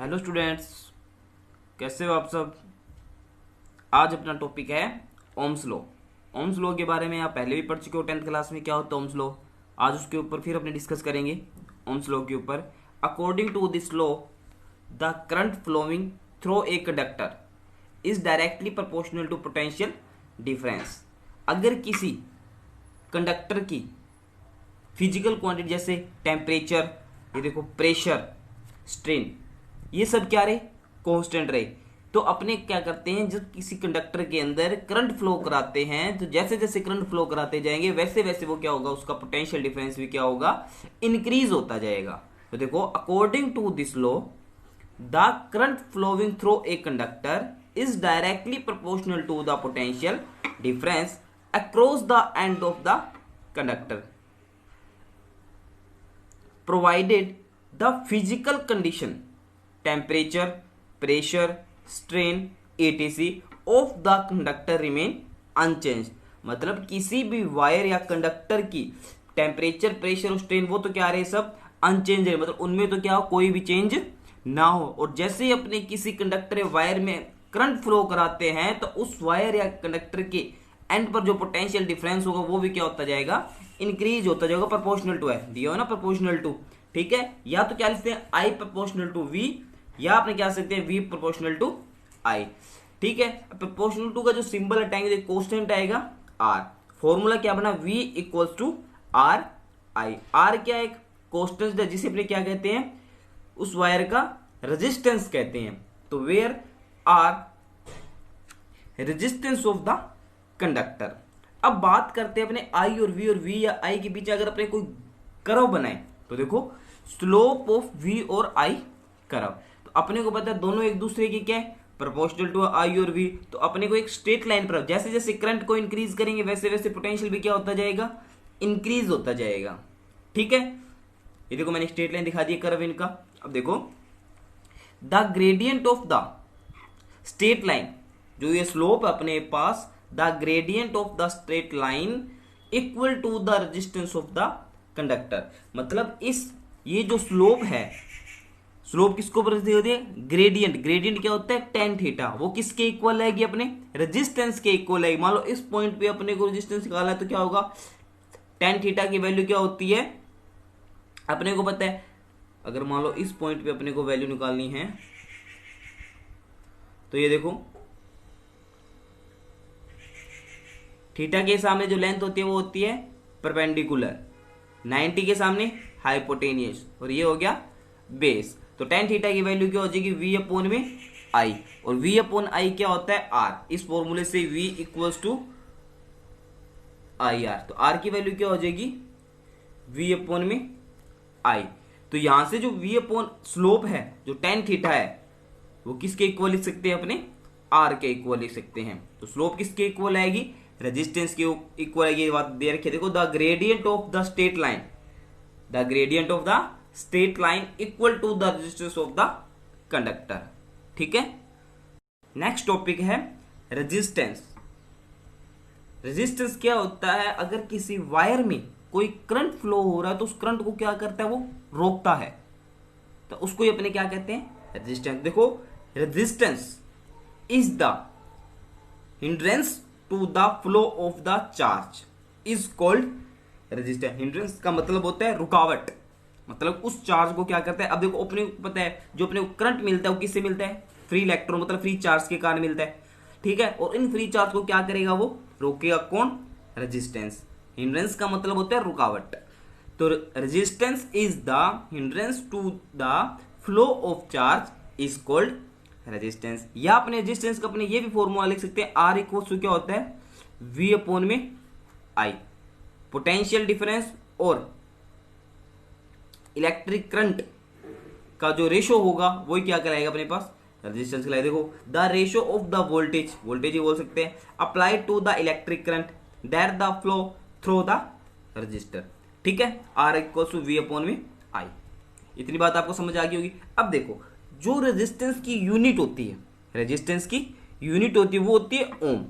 Hello students, कैसे हो आप सब। आज अपना टॉपिक है ओम्स लॉ। ओम्स लॉ के बारे में आप पहले भी पढ़ चुके हो 10th क्लास में, क्या होता है ओम्स लॉ। आज उसके ऊपर फिर अपने डिस्कस करेंगे ओम्स लॉ के ऊपर। According to this law the current flowing through a conductor is directly proportional to potential difference. अगर किसी कंडक्टर की फिजिकल क्वांटिटी जैसे टेम्परेचर, ये देखो प्रेशर, स्ट्रेन, ये सब क्या रहे, कांस्टेंट रहे, तो अपने क्या करते हैं, जब किसी कंडक्टर के अंदर करंट फ्लो कराते हैं तो जैसे जैसे करंट फ्लो कराते जाएंगे वैसे वैसे वो क्या होगा, उसका पोटेंशियल डिफरेंस भी क्या होगा, इंक्रीज होता जाएगा। तो देखो according to this law the current flowing through a conductor is directly proportional to the potential difference across the end of the conductor provided the physical condition temperature, pressure, strain etc of the conductor remain unchanged। मतलब किसी भी wire या conductor की temperature, pressure और strain वो तो क्या रहे, सब अनचेंज है, मतलब उनमें तो क्या हो, कोई भी चेंज ना हो। और जैसे ही अपने किसी कंडक्टर या वायर में करंट फ्लो कराते हैं तो उस वायर या कंडक्टर के एंड पर जो पोटेंशियल डिफरेंस होगा वो भी क्या होता जाएगा, इंक्रीज होता जाएगा। प्रोपोर्शनल टू है दिया हो ना, प्रोपोर्शनल टू, ठीक है। या तो क्या लिखते हैं आई प्रोपोर्शनल टू वी, या आपने क्या सकते हैं वी प्रोपोर्शनल टू आई, ठीक है। प्रोपोर्शनल टू का जो सिंबल हटाएंगे कांस्टेंट आएगा आर। फॉर्मूला क्या बना, V equals to R I. R क्या है, कांस्टेंट है जिसे अपने क्या कहते हैं, उस वायर का रेजिस्टेंस कहते हैं। तो where R resistance of the conductor. अब बात करते हैं अपने आई और वी या आई के बीच अगर अपने कोई कर्व बनाए तो देखो स्लोप ऑफ वी और आई कर्व, तो अपने को पता है दोनों एक दूसरे की क्या है, प्रोपोर्शनल टू आई और वी। तो अपने को एक स्ट्रेट लाइन पर जैसे जैसे करंट को इंक्रीज करेंगे वैसे वैसे पोटेंशियल भी क्या होता जाएगा, इंक्रीज होता जाएगा, ठीक है। ये देखो मैंने स्ट्रेट लाइन दिखा दी कर्व इनका। अब देखो the gradient of the straight line, जो ये स्लोप है अपने पास, the gradient of the straight line equal to the resistance of the conductor. मतलब इस ये जो स्लोप है, स्लोप किसको होती है, ग्रेडियंट। ग्रेडियंट क्या होता है, टेन थीटा, वो किसके इक्वल आएगी, अपने रेजिस्टेंस के इक्वल आएगी। मान लो इस पॉइंट पे अपने को रेजिस्टेंस निकालना है तो क्या होगा, टेन थीटा की वैल्यू क्या होती है, अपने को पता है। अगर मान लो इस पॉइंट पे अपने को वैल्यू निकालनी है तो ये देखो थीटा के सामने जो लेंथ होती है वो होती है परपेंडिकुलर, 90 के सामने हाइपोटेनियस, और ये हो गया बेस। तो टेन थीटा की वैल्यू क्या हो जाएगी, वी अपॉन में आई, और वी अपॉन आई क्या होता है, आर। इस फॉर्मूले से V equals to I R, तो आर की वैल्यू क्या हो जाएगी, वी अपॉन में आई। तो यहां से जो वी अपॉन स्लोप है जो टेन थीटा है वो किसके इक्वल लिख सकते हैं, अपने आर के इक्वल लिख सकते हैं। तो स्लोप किसके इक्वल आएगी, रेजिस्टेंस के इक्वल आएगी। ये बात दे रखी है, देखो the gradient of the straight line, the gradient of the straight line equal to the resistance of the conductor, ठीक है। नेक्स्ट टॉपिक है रेजिस्टेंस। रेजिस्टेंस क्या होता है, अगर किसी वायर में कोई करंट फ्लो हो रहा है तो उस करंट को क्या करता है, वो रोकता है, तो उसको ही अपने क्या कहते हैं, रेजिस्टेंस। देखो resistance is the hindrance to the flow of the charge is called resistance. Hindrance का मतलब होता है रुकावट, मतलब उस चार्ज को क्या करता है। अब देखो अपने को पता है जो अपने को करंट मिलता है वो किससे मिलता है, फ्री इलेक्ट्रॉन मतलब फ्री चार्ज के कारण मिलता है, ठीक है। और इन फ्री चार्ज को क्या करेगा, वो रोकेगा, कौन, रेजिस्टेंस। हिंड्रेंस का मतलब होता है रुकावट। तो resistance is the hindrance to the flow of charge is called resistance. या अपने रेजिस्टेंस का अपने ये भी फॉर्मूला लिख सकते हैं, आर इक्वल टू क्या होता है, वी अपॉन में आई। पोटेंशियल डिफरेंस और इलेक्ट्रिक करंट का जो रेशो होगा वही क्या कहलाएगा अपने पास, रेजिस्टेंस कहलाएगा। देखो the ratio of the voltage, voltage ही बोल सकते हैं, applied to the electric current that the flow through the resistor, ठीक है। R equal to V upon में आई। इतनी बात आपको समझ आ गई होगी। अब देखो जो रेजिस्टेंस की यूनिट होती है, रेजिस्टेंस की यूनिट होती है वो होती है ओम,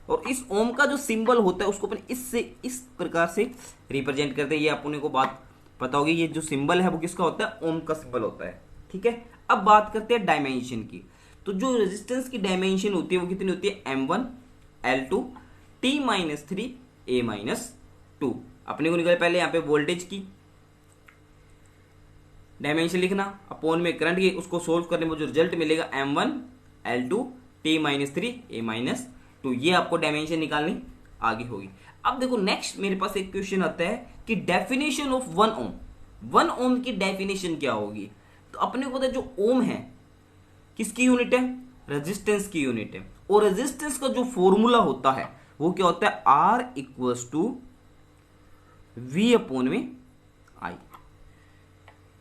और इस ओम का जो सिंबल होता है उसको अपन इससे इस प्रकार से रिप्रेजेंट करते हैं। ये अपने को बात पता होगी, ये जो सिंबल है वो किसका होता है, ओम का सिंबल होता है, ठीक है। ठीक है, अब बात करते हैं डायमेंशन की। तो जो रेजिस्टेंस की डायमेंशन होती है वो कितनी होती है, M1 L2 T-3 A-2। अपने को निकले पहले यहाँ पे वोल्टेज की डायमेंशन लिखना, अपॉन में करंट की, उसको सोल्व करने में जो रिजल्ट मिलेगा M1 L2 T-3 A-2, ये आपको डायमेंशन निकालनी आगे होगी। अब देखो नेक्स्ट मेरे पास एक क्वेश्चन आता है कि डेफिनेशन ऑफ 1 ओम, 1 ओम की डेफिनेशन क्या होगी। तो अपने को पता है जो ओम है किसकी यूनिट है, रेजिस्टेंस की यूनिट है, और रेजिस्टेंस का जो फॉर्मूला होता है वो क्या होता है, R equals to V upon में I।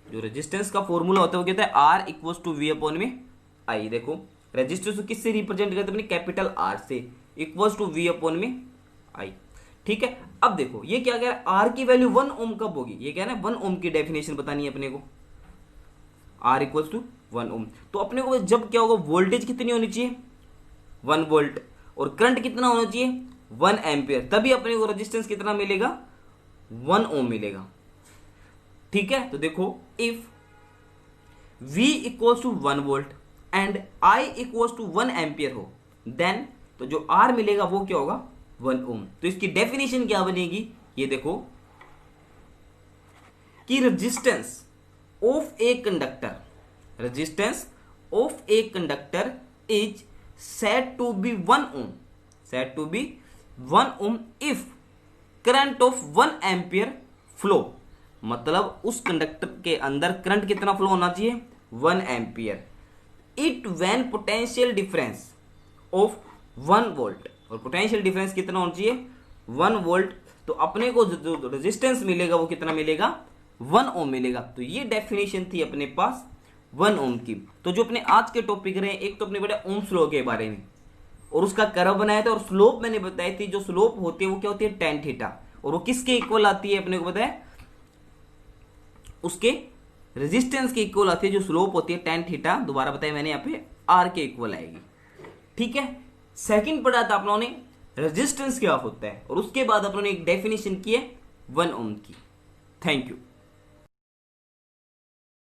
जो रेजिस्टेंस का फॉर्मूला होता है वो कहता है R equals to V upon में I। देखो रेजिस्टेंस को किससे रिप्रेजेंट करते हैं, अपने कैपिटल R से, इक्वल्स टू V अपॉन में I। ठीक है, अब देखो ये क्या कह रहा है, R की वैल्यू 1 ओम कब होगी, ये क्या है ना 1 ओम की डेफिनेशन बतानी है अपने को, R इक्वल्स टू 1 ओम। तो अपने को जब क्या होगा, वोल्टेज कितनी होनी चाहिए 1 वोल्ट, और करंट कितना होना चाहिए 1 एम्पियर, तभी अपने को रेजिस्टेंस कितना मिलेगा 1 ओम मिलेगा। ठीक है, तो देखो if V equals to 1 volt and I equals to 1 ampere हो, देन तो जो R मिलेगा वो क्या होगा 1 ओम। तो इसकी डेफिनेशन क्या बनेगी, ये देखो कि resistance of a conductor, resistance of A conductor is said to be 1 ohm, said to be 1 ohm if current of 1 ampere flow, मतलब उस कंडक्टर के अंदर करंट कितना फ्लो होना चाहिए 1 ampere, it when potential difference of 1 volt, और potential difference कितना होना चाहिए 1 वोल्ट। तो अपने को जो रेजिस्टेंस मिलेगा वो कितना मिलेगा 1 ओम मिलेगा। तो ये डेफिनेशन थी अपने पास 1 ओम की। तो जो अपने आज के टॉपिक रहे, एक तो अपने बड़ा ओम स्लो के बारे में, और उसका कर्व बनाया था, और स्लोप मैंने बताई थी, जो स्लोप होती है वो क्या होती है tan थीटा, और वो किसके इक्वल आती है अपने को पता है, उसके रेजिस्टेंस के इक्वल आती है। जो स्लोप होती है tan थीटा, दोबारा बताया मैंने यहाँ पे R के इक्वल आएगी। ठीक है, सेकंड पढ़ा था अपनों ने रेजिस्टेंस क्या होता है, और उसके बाद अपनों ने एक डेफिनेशन की है 1 ओम की। Thank you.